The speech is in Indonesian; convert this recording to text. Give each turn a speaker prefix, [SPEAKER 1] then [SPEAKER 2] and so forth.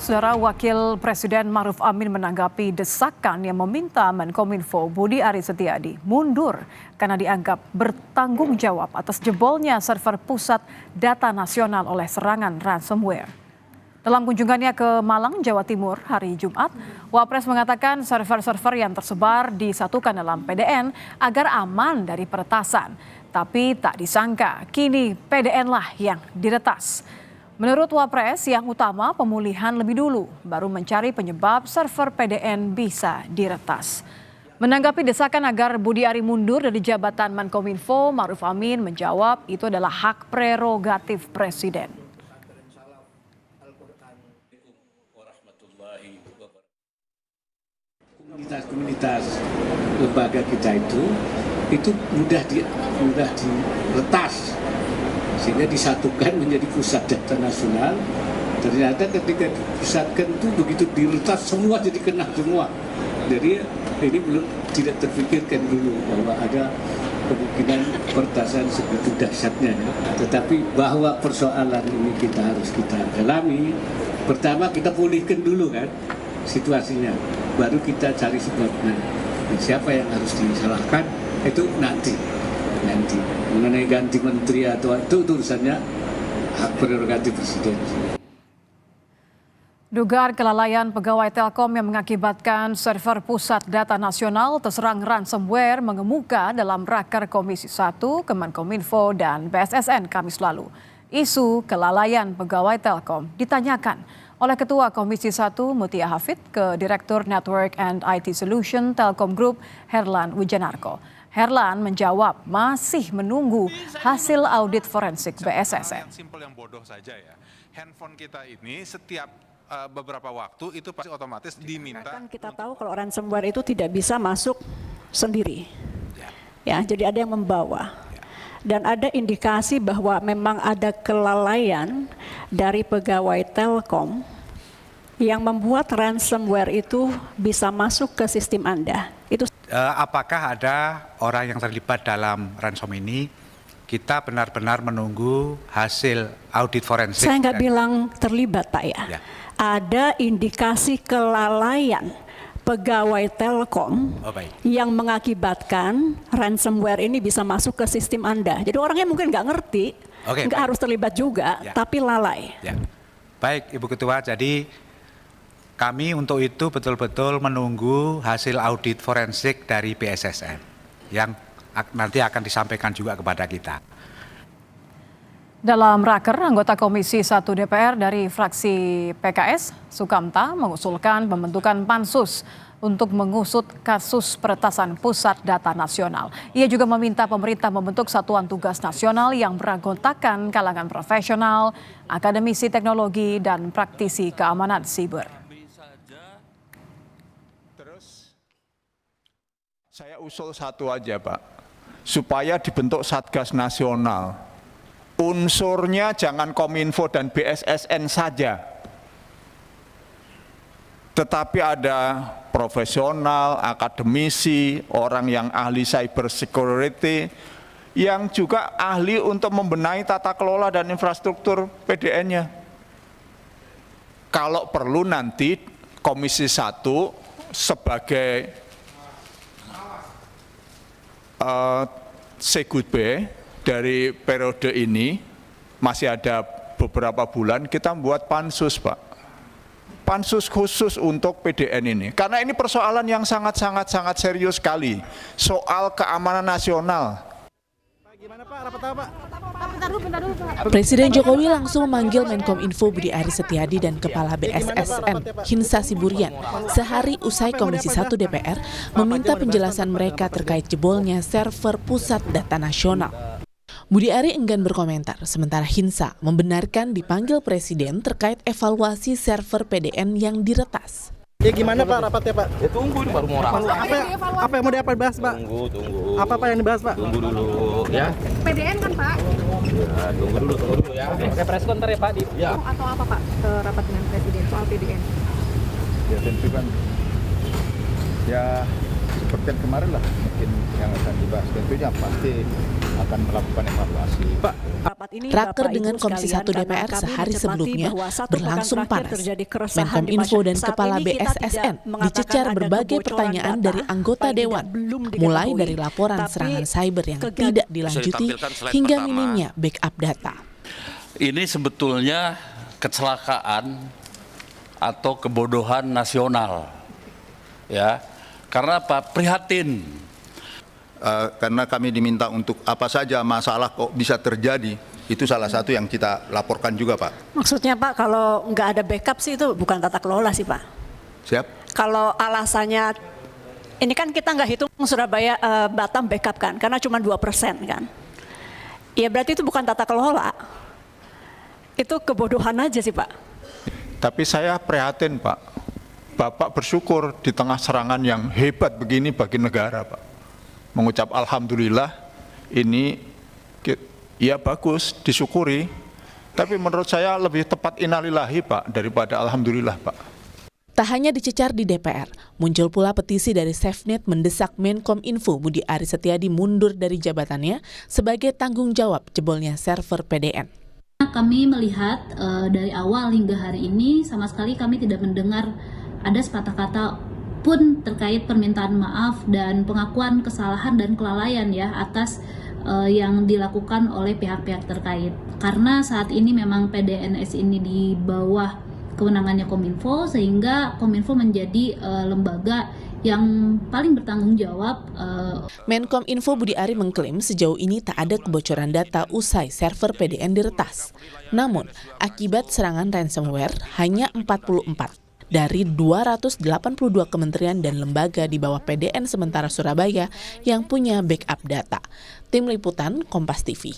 [SPEAKER 1] Saudara Wakil Presiden Ma'ruf Amin menanggapi desakan yang meminta Menkominfo Budi Aris Setiadi mundur karena dianggap bertanggung jawab atas jebolnya server pusat data nasional oleh serangan ransomware. Dalam kunjungannya ke Malang, Jawa Timur hari Jumat, Wapres mengatakan server-server yang tersebar disatukan dalam PDN agar aman dari peretasan. Tapi tak disangka kini PDN lah yang diretas. Menurut Wapres, yang utama pemulihan lebih dulu, baru mencari penyebab server PDN bisa diretas. Menanggapi desakan agar Budi Ari mundur dari jabatan Menkominfo, Ma'ruf Amin menjawab itu adalah hak prerogatif Presiden.
[SPEAKER 2] Komunitas lembaga kita itu mudah diretas sehingga disatukan menjadi pusat data nasional. Ternyata ketika dipusatkan itu begitu diretas semua jadi kena semua. Jadi ini belum tidak terpikirkan dulu bahwa ada kemungkinan peretasan segitu dahsyatnya. Tetapi bahwa persoalan ini kita dalami. Pertama kita pulihkan dulu kan situasinya, baru kita cari sebabnya. Siapa yang harus disalahkan itu nanti mengenai ganti menteri atau itu urusannya hak prerogatif Presiden.
[SPEAKER 1] Dugaan kelalaian pegawai Telkom yang mengakibatkan server pusat data nasional terserang ransomware mengemuka dalam Raker Komisi 1 Kemenkominfo dan BSSN Kamis lalu. Isu kelalaian pegawai Telkom ditanyakan oleh Ketua Komisi 1 Mutia Hafid ke Direktur Network and IT Solution Telkom Group Herlan Wijanarko. Herlan menjawab masih menunggu hasil audit forensik BSSN.
[SPEAKER 3] Simpel yang bodoh saja ya. Handphone kita ini setiap beberapa waktu itu pasti otomatis diminta.
[SPEAKER 4] Kan kita tahu kalau ransomware itu tidak bisa masuk sendiri. Ya, jadi ada yang membawa. Dan ada indikasi bahwa memang ada kelalaian dari pegawai Telkom yang membuat ransomware itu bisa masuk ke sistem Anda. Itu
[SPEAKER 5] apakah ada orang yang terlibat dalam ransom ini? Kita benar-benar menunggu hasil audit forensik.
[SPEAKER 4] Saya nggak bilang terlibat, Pak ya. Ada indikasi kelalaian pegawai Telkom yang mengakibatkan ransomware ini bisa masuk ke sistem Anda. Jadi orangnya mungkin nggak ngerti, nggak harus terlibat juga, tapi lalai.
[SPEAKER 5] Ya. Baik, Ibu Ketua. Jadi kami untuk itu betul-betul menunggu hasil audit forensik dari BSSN yang nanti akan disampaikan juga kepada kita.
[SPEAKER 1] Dalam Raker, anggota Komisi 1 DPR dari fraksi PKS, Sukamta, mengusulkan pembentukan pansus untuk mengusut kasus peretasan pusat data nasional. Ia juga meminta pemerintah membentuk satuan tugas nasional yang beranggotakan kalangan profesional, akademisi teknologi, dan praktisi keamanan siber.
[SPEAKER 3] Saya usul satu aja, Pak, supaya dibentuk Satgas Nasional. Unsurnya jangan Kominfo dan BSSN saja, tetapi ada profesional, akademisi, orang yang ahli cyber security, yang juga ahli untuk membenahi tata kelola dan infrastruktur PDN-nya. Kalau perlu nanti Komisi 1 sebagai Segutbe dari periode ini, masih ada beberapa bulan kita membuat pansus, Pak. Pansus khusus untuk PDN ini. Karena ini persoalan yang sangat serius sekali. Soal keamanan nasional.
[SPEAKER 6] Gimana Pak, rapat apa Pak?
[SPEAKER 7] Presiden Jokowi langsung memanggil Menkominfo Budi Aris Setiadi dan Kepala BSSN Hinsa Siburian sehari usai Komisi 1 DPR meminta penjelasan mereka terkait jebolnya server pusat data nasional. Budi Ari enggan berkomentar, sementara Hinsa membenarkan dipanggil Presiden terkait evaluasi server PDN yang diretas.
[SPEAKER 6] Ya gimana Pak rapatnya Pak?
[SPEAKER 8] Ya tunggu baru mau rapat.
[SPEAKER 6] Apa yang mau dibahas Pak?
[SPEAKER 8] Tunggu.
[SPEAKER 6] Apa yang dibahas Pak?
[SPEAKER 8] Tunggu dulu ya.
[SPEAKER 9] PDN kan Pak?
[SPEAKER 8] Ya tunggu dulu ya.
[SPEAKER 9] Pakai preskon ntar ya Pak?
[SPEAKER 8] Ya.
[SPEAKER 9] Atau apa Pak rapat dengan Presiden soal PDN?
[SPEAKER 10] Ya tentu kan ya seperti kemarin lah mungkin yang akan dibahas, tentunya pasti akan melakukan evaluasi.
[SPEAKER 6] Pak,
[SPEAKER 7] Raker dengan Komisi 1 DPR sehari sebelumnya berlangsung panas. Menkominfo dan Kepala BSSN dicecar berbagai pertanyaan dari anggota Dewan, mulai dari laporan serangan cyber yang tidak dilanjuti hingga minimnya backup data.
[SPEAKER 11] Ini sebetulnya kecelakaan atau kebodohan nasional, ya, karena apa? Prihatin.
[SPEAKER 3] Karena kami diminta untuk apa saja masalah kok bisa terjadi, itu salah satu yang kita laporkan juga, Pak.
[SPEAKER 4] Maksudnya Pak, kalau nggak ada backup sih itu bukan tata kelola sih Pak.
[SPEAKER 3] Siap?
[SPEAKER 4] Kalau alasannya, ini kan kita nggak hitung Surabaya Batam backup kan, karena cuma 2% kan. Ya berarti itu bukan tata kelola. Itu kebodohan aja sih Pak.
[SPEAKER 3] Tapi saya prihatin, Pak. Bapak bersyukur di tengah serangan yang hebat begini bagi negara, Pak. Mengucap alhamdulillah, ini ya bagus, disyukuri. Tapi menurut saya lebih tepat innalillahi, Pak, daripada alhamdulillah, Pak.
[SPEAKER 7] Tak hanya dicecar di DPR, muncul pula petisi dari SafeNet mendesak Menkominfo Budi Aris Setiadi mundur dari jabatannya sebagai tanggung jawab jebolnya server PDN.
[SPEAKER 12] Kami melihat dari awal hingga hari ini sama sekali kami tidak mendengar ada sepatah kata pun terkait permintaan maaf dan pengakuan kesalahan dan kelalaian ya atas yang dilakukan oleh pihak-pihak terkait. Karena saat ini memang PDNS ini di bawah kewenangannya Kominfo, sehingga Kominfo menjadi lembaga yang paling bertanggung jawab.
[SPEAKER 7] Menkominfo Budi Ari mengklaim sejauh ini tak ada kebocoran data usai server PDN diretas. Namun, akibat serangan ransomware hanya 44 dari 282 kementerian dan lembaga di bawah PDN sementara Surabaya yang punya backup data. Tim Liputan Kompas TV.